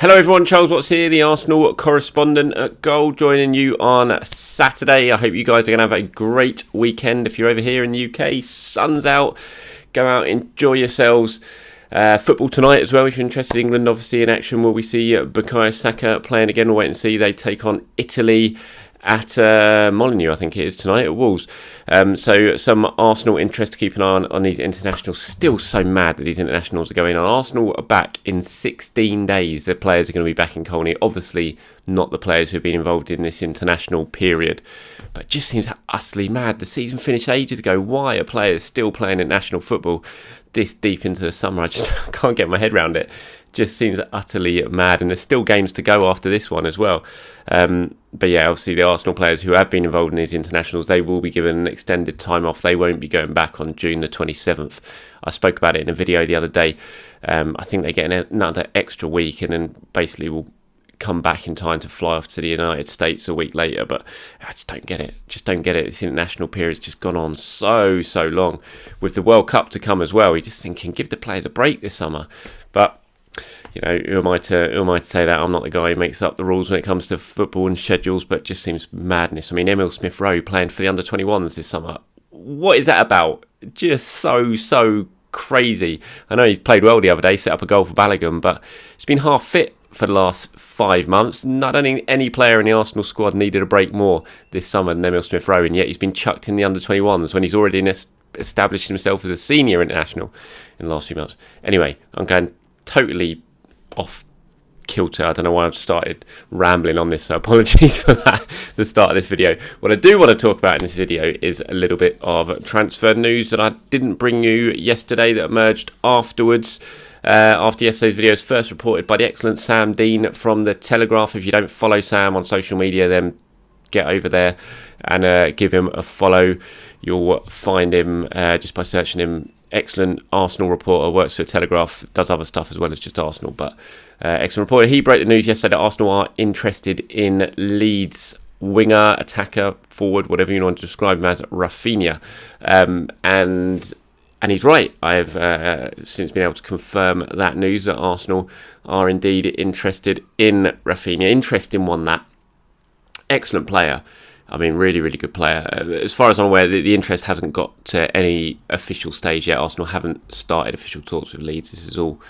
Hello everyone, Charles Watts here, the Arsenal correspondent at Goal, joining you on Saturday. I hope you guys are going to have a great weekend. If you're over here in the UK, sun's out, go out, enjoy yourselves. Football tonight as well, if you're interested. England obviously in action. Will we see Bukayo Saka playing again? We'll wait and see. They take on Italy at Molineux, I think it is, tonight at Wolves. So some Arsenal interest to keep an eye on these internationals. Still so mad that these internationals are going on. Arsenal are back in 16 days. The players are going to be back in Colney. Obviously not the players who have been involved in this international period. But it just seems utterly mad. The season finished ages ago. Why are players still playing international football this deep into the summer? I just can't get my head around it. Just seems utterly mad, and there's still games to go after this one as well. But yeah, obviously the Arsenal players who have been involved in these internationals, they will be given an extended time off. They won't be going back on June the 27th. I spoke about it in a video the other day. I think they get another extra week, and then basically will come back in time to fly off to the United States a week later. But I just don't get it. This international period's just gone on so long. With the World Cup to come as well, you're just thinking, give the players a break this summer. But you know, who am I to say that? I'm not the guy who makes up the rules when it comes to football and schedules, but it just seems madness. I mean, Emile Smith-Rowe playing for the under-21s this summer. What is that about? Just so crazy. I know he played well the other day, set up a goal for Balogun, but he's been half fit for the last 5 months. I don't think any player in the Arsenal squad needed a break more this summer than Emile Smith-Rowe, and yet he's been chucked in the under-21s when he's already established himself as a senior international in the last few months. Anyway, I'm going totally off kilter. I don't know why I've started rambling on this, so apologies for that, the start of this video. What I do want to talk about in this video is a little bit of transfer news that I didn't bring you yesterday, that emerged afterwards, after yesterday's video was first reported by the excellent Sam Dean from The Telegraph. If you don't follow Sam on social media, then get over there and give him a follow. You'll find him just by searching him. Excellent Arsenal reporter, works for the Telegraph, does other stuff as well as just Arsenal, but excellent reporter. He broke the news yesterday that Arsenal are interested in Leeds winger, attacker, forward, whatever you want to describe him as, Raphinha. And he's right. I've since been able to confirm that news, that Arsenal are indeed interested in Raphinha. Interesting one, that. Excellent player. I mean, really good player. As far as I'm aware, the interest hasn't got to any official stage yet. Arsenal haven't started official talks with Leeds. This is all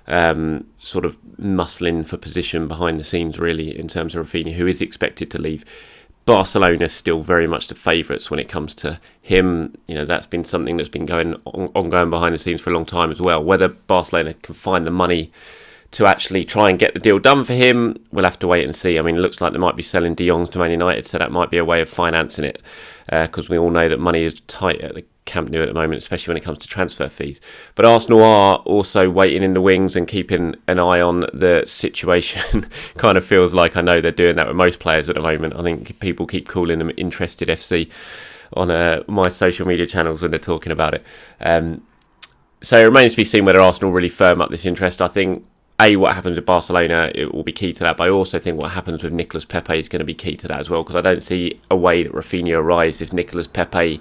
sort of muscling for position behind the scenes, really, in terms of Raphinha, who is expected to leave. Barcelona is still very much the favourites when it comes to him. You know, that's been something that's been ongoing behind the scenes for a long time as well. Whether Barcelona can find the money to actually try and get the deal done for him, we'll have to wait and see. I mean, it looks like they might be selling De Jong to Man United, so that might be a way of financing it, because we all know that money is tight at the Camp Nou at the moment, especially when it comes to transfer fees. But Arsenal are also waiting in the wings and keeping an eye on the situation. Kind of feels like, I know they're doing that with most players at the moment. I think people keep calling them Interested FC on my social media channels when they're talking about it. So it remains to be seen whether Arsenal really firm up this interest. I think what happens with Barcelona, it will be key to that, but I also think what happens with Nicolas Pepe is going to be key to that as well, because I don't see a way that Raphinha arrives if Nicolas Pepe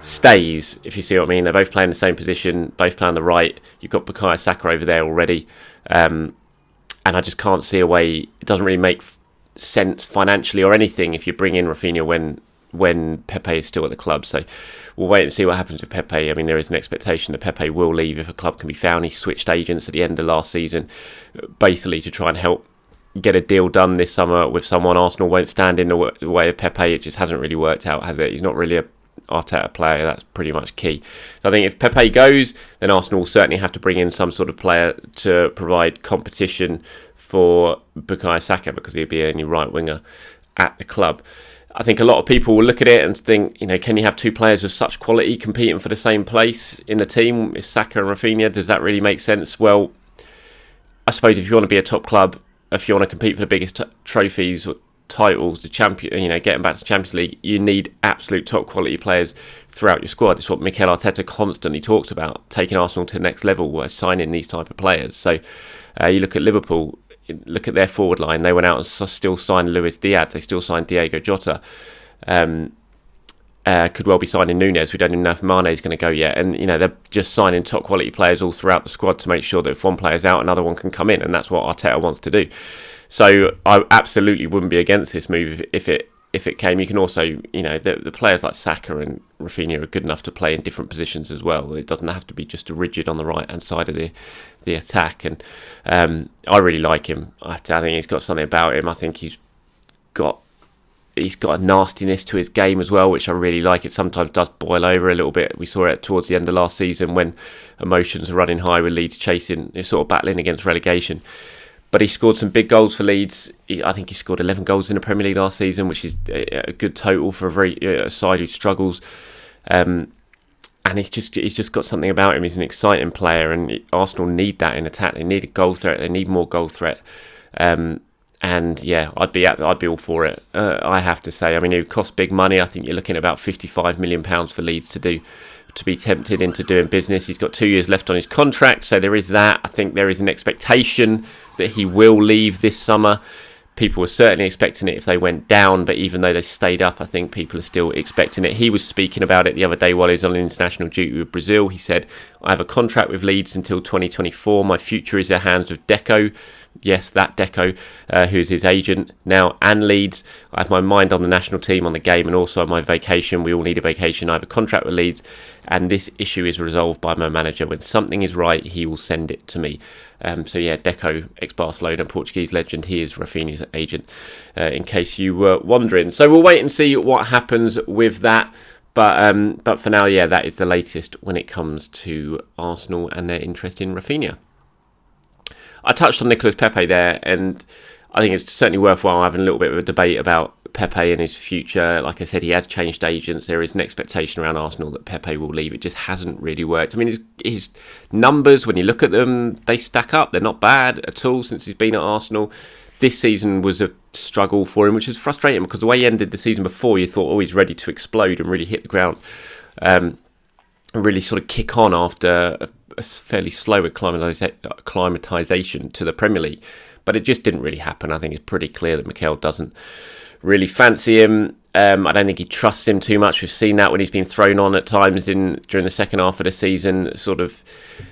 stays, if you see what I mean. They're both playing the same position, both playing the right. You've got Bukayo Saka over there already, and I just can't see a way. It doesn't really make sense financially or anything if you bring in Raphinha when Pepe is still at the club. So we'll wait and see what happens with Pepe. I mean, there is an expectation that Pepe will leave if a club can be found. He switched agents at the end of last season, basically to try and help get a deal done this summer with someone. Arsenal won't stand in the way of Pepe. It just hasn't really worked out, has it? He's not really a Arteta player. That's pretty much key. So I think if Pepe goes, then Arsenal will certainly have to bring in some sort of player to provide competition for Bukayo Saka, because he'll be the only right winger at the club. I think a lot of people will look at it and think, you know, can you have two players of such quality competing for the same place in the team? Is Saka and Raphinha? Does that really make sense? Well, I suppose if you want to be a top club, if you want to compete for the biggest trophies or titles, the champion, you know, getting back to the Champions League, you need absolute top quality players throughout your squad. It's what Mikel Arteta constantly talks about, taking Arsenal to the next level by signing these type of players. So you look at Liverpool. Look at their forward line. They went out and still signed Luis Diaz. They still signed Diego Jota. could well be signing Nunes. We don't even know if Mane is going to go yet. And, they're just signing top quality players all throughout the squad to make sure that if one player's out, another one can come in. And that's what Arteta wants to do. So I absolutely wouldn't be against this move if it came. You can also, the players like Saka and Raphinha are good enough to play in different positions as well. It doesn't have to be just rigid on the right-hand side of the attack. And I really like him. I think he's got something about him. I think he's got a nastiness to his game as well, which I really like. It sometimes does boil over a little bit. We saw it towards the end of last season when emotions were running high with Leeds sort of battling against relegation. But he scored some big goals for Leeds. I think he scored 11 goals in the Premier League last season, which is a good total for a side who struggles. And he's just got something about him. He's an exciting player, and Arsenal need that in attack. They need a goal threat. They need more goal threat. And yeah, I'd be all for it. I have to say, I mean, it would cost big money. I think you're looking at about £55 million for Leeds to be tempted into doing business. He's got 2 years left on his contract, so there is that. I think there is an expectation that he will leave this summer. People were certainly expecting it if they went down, but even though they stayed up, I think people are still expecting it. He was speaking about it the other day while he was on international duty with Brazil. He said, I have a contract with Leeds until 2024. My future is in the hands of Deco. Yes, that Deco, who's his agent now, and Leeds. I have my mind on the national team, on the game, and also on my vacation. We all need a vacation. I have a contract with Leeds, and this issue is resolved by my manager. When something is right, he will send it to me. So yeah, Deco, ex-Barcelona, Portuguese legend. He is Raphinha's agent, in case you were wondering. So we'll wait and see what happens with that. But for now, yeah, that is the latest when it comes to Arsenal and their interest in Raphinha. I touched on Nicolas Pepe there, and I think it's certainly worthwhile having a little bit of a debate about Pepe and his future. Like I said, he has changed agents. There is an expectation around Arsenal that Pepe will leave. It just hasn't really worked. I mean, his numbers, when you look at them, they stack up. They're not bad at all since he's been at Arsenal. This season was a struggle for him, which is frustrating because the way he ended the season before, you thought, he's ready to explode and really hit the ground and really sort of kick on after a fairly slow acclimatisation to the Premier League. But it just didn't really happen. I think it's pretty clear that Mikel doesn't really fancy him. I don't think he trusts him too much. We've seen that when he's been thrown on at times during the second half of the season, sort of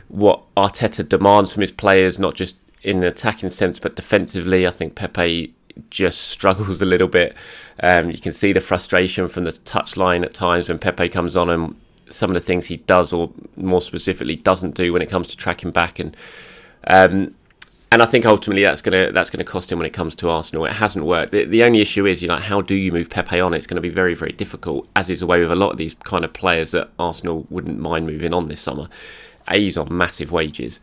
what Arteta demands from his players, not just in an attacking sense, but defensively. I think Pepe just struggles a little bit. You can see the frustration from the touchline at times when Pepe comes on, and some of the things he does, or more specifically doesn't do, when it comes to tracking back, and I think ultimately that's gonna cost him when it comes to Arsenal. It hasn't worked. The only issue is, how do you move Pepe on? It's going to be very, very difficult, as is the way with a lot of these kind of players that Arsenal wouldn't mind moving on this summer. A, he's on massive wages.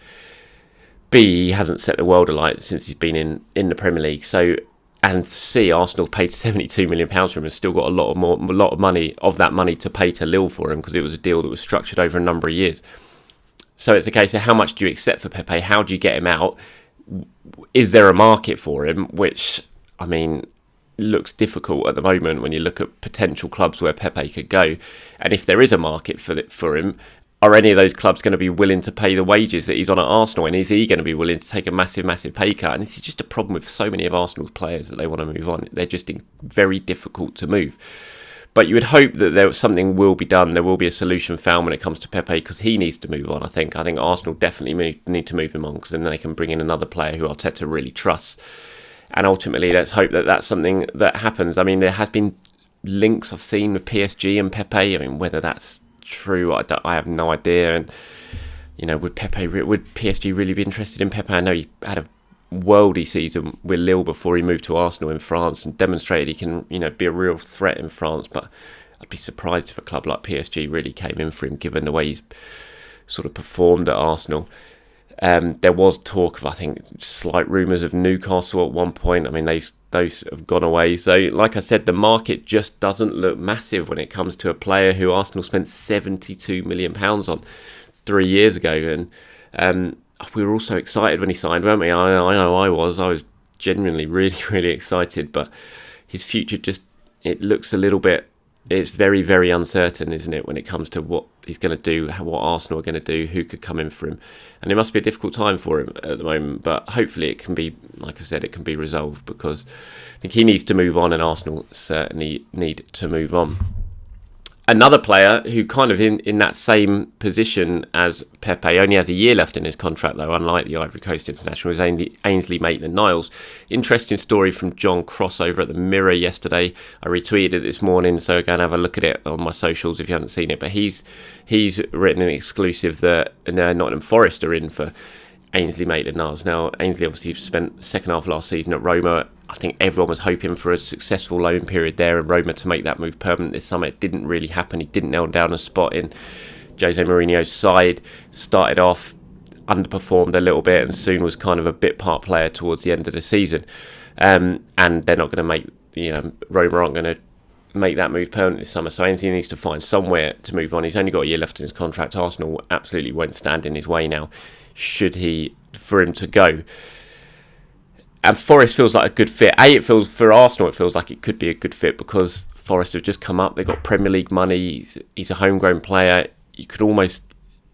B, he hasn't set the world alight since he's been in the Premier League. So, and C, Arsenal paid £72 million for him and still got a lot of money of that money to pay to Lille for him, because it was a deal that was structured over a number of years. So it's a case of how much do you accept for Pepe? How do you get him out? Is there a market for him? Which, I mean, looks difficult at the moment when you look at potential clubs where Pepe could go. And if there is a market for him, are any of those clubs going to be willing to pay the wages that he's on at Arsenal? And is he going to be willing to take a massive, massive pay cut? And this is just a problem with so many of Arsenal's players that they want to move on. They're just very difficult to move. But you would hope that something will be done. There will be a solution found when it comes to Pepe, because he needs to move on. I think Arsenal definitely need to move him on, because then they can bring in another player who Arteta really trusts. And ultimately, let's hope that that's something that happens. I mean, there has been links I've seen with PSG and Pepe. I mean, whether that's true, I have no idea. And would PSG really be interested in Pepe? I know he had a worldy season with Lille before he moved to Arsenal in France and demonstrated he can be a real threat in France, but I'd be surprised if a club like PSG really came in for him, given the way he's sort of performed at Arsenal. There was talk of, I think, slight rumours of Newcastle at one point. I mean, those have gone away. So, like I said, the market just doesn't look massive when it comes to a player who Arsenal spent £72 million on 3 years ago. And we were all so excited when he signed, weren't we? I know I was genuinely really, really excited. But his future it looks a little bit, it's very, very uncertain, isn't it, when it comes to what he's going to do, what Arsenal are going to do, who could come in for him. And it must be a difficult time for him at the moment, but hopefully it can be, like I said, it can be resolved, because I think he needs to move on and Arsenal certainly need to move on. Another player who kind of in that same position as Pepe, only has a year left in his contract though, unlike the Ivory Coast international, is Ainsley Maitland-Niles. Interesting story from John Cross over at the Mirror yesterday. I retweeted it this morning, so go and have a look at it on my socials if you haven't seen it. But he's written an exclusive that Nottingham Forest are in for Ainsley Maitland-Niles. Now, Ainsley obviously spent the second half of last season at Roma. I think everyone was hoping for a successful loan period there in Roma to make that move permanent this summer. It didn't really happen. He didn't nail down a spot in Jose Mourinho's side. Started off, underperformed a little bit, and soon was kind of a bit part player towards the end of the season. And they're not going to make, Roma aren't going to make that move permanent this summer. So Ainsley needs to find somewhere to move on. He's only got a year left in his contract. Arsenal absolutely won't stand in his way now, for him to go. And Forest feels like a good fit. It feels for Arsenal, it feels like it could be a good fit because Forest have just come up. They've got Premier League money. He's a homegrown player. You could almost,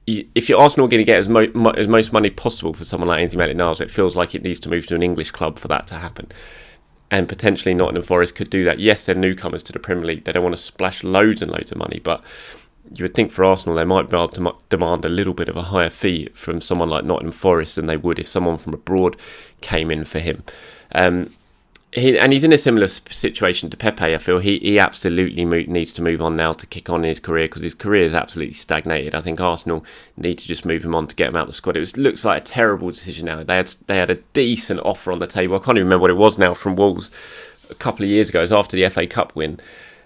if you're Arsenal going to get as most money possible for someone like Ainsley Maitland-Niles, it feels like it needs to move to an English club for that to happen. And potentially Nottingham Forest could do that. Yes, they're newcomers to the Premier League. They don't want to splash loads and loads of money, but you would think for Arsenal they might be able to demand a little bit of a higher fee from someone like Nottingham Forest than they would if someone from abroad came in for him. He's in a similar situation to Pepe. I feel he absolutely needs to move on now to kick on in his career because his career is absolutely stagnated. I think Arsenal need to just move him on to get him out of the squad. Looks like a terrible decision now. They had a decent offer on the table. I can't even remember what it was now from Wolves a couple of years ago. It was after the FA Cup win.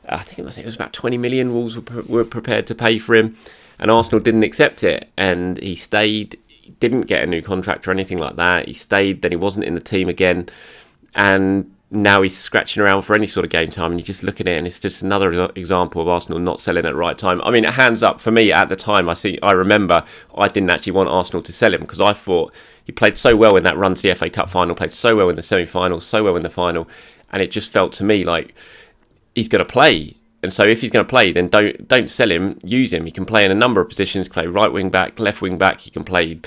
I think it was about 20 million Wolves were prepared to pay for him, and Arsenal didn't accept it, and he stayed. He didn't get a new contract or anything like that. He stayed, then he wasn't in the team again, and now he's scratching around for any sort of game time, and you just look at it and it's just another example of Arsenal not selling at the right time. I mean, hands up for me at the time. I remember I didn't actually want Arsenal to sell him because I thought he played so well in that run to the FA Cup final, played so well in the semi-final, so well in the final, and it just felt to me like he's going to play. And so if he's going to play, then don't sell him, use him. He can play in a number of positions, play right wing back, left wing back, he can play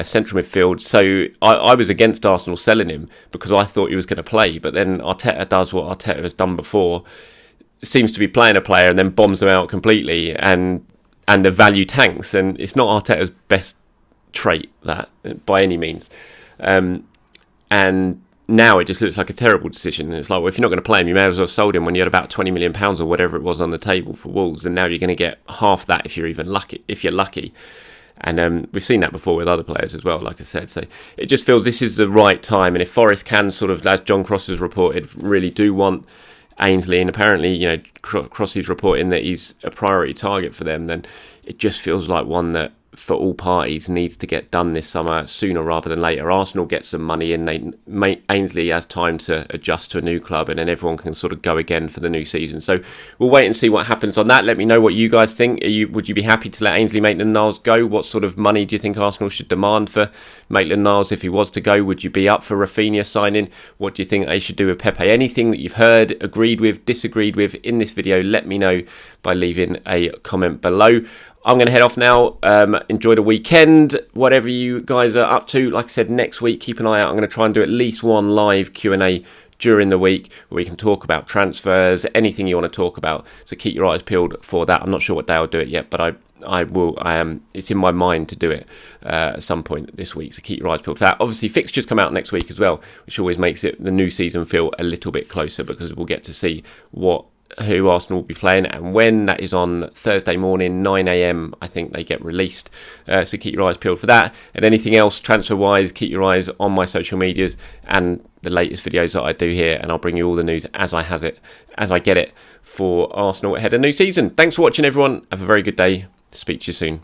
central midfield. So I was against Arsenal selling him because I thought he was going to play. But then Arteta does what Arteta has done before, seems to be playing a player and then bombs them out completely, and the value tanks. And it's not Arteta's best trait, that, by any means. And now it just looks like a terrible decision. And it's like, well, if you're not going to play him, you may as well have sold him when you had about £20 million or whatever it was on the table for Wolves, and now you're going to get half that if you're lucky. And we've seen that before with other players as well, like I said. So it just feels this is the right time. And if Forest can sort of, as John Cross has reported, really do want Ainsley, and apparently, Cross is reporting that he's a priority target for them, then it just feels like one that for all parties needs to get done this summer sooner rather than later. Arsenal get some money in, Ainsley has time to adjust to a new club, and then everyone can sort of go again for the new season. So we'll wait and see what happens on that. Let me know what you guys think. Would you be happy to let Ainsley Maitland-Niles go? What sort of money do you think Arsenal should demand for Maitland-Niles if he was to go? Would you be up for Raphinha signing? What do you think they should do with Pepe? Anything that you've heard, agreed with, disagreed with in this video, let me know by leaving a comment below. I'm going to head off now. Enjoy the weekend, whatever you guys are up to. Like I said, next week, keep an eye out. I'm going to try and do at least one live Q&A during the week where we can talk about transfers, anything you want to talk about. So keep your eyes peeled for that. I'm not sure what day I'll do it yet, but I will. It's in my mind to do it at some point this week. So keep your eyes peeled for that. Obviously, fixtures come out next week as well, which always makes the new season feel a little bit closer because we'll get to see who Arsenal will be playing and when. That is on Thursday morning, 9 a.m. I think they get released. So keep your eyes peeled for that. And anything else transfer-wise, keep your eyes on my social medias and the latest videos that I do here, and I'll bring you all the news as I get it for Arsenal ahead of the new season. Thanks for watching, everyone. Have a very good day. Speak to you soon.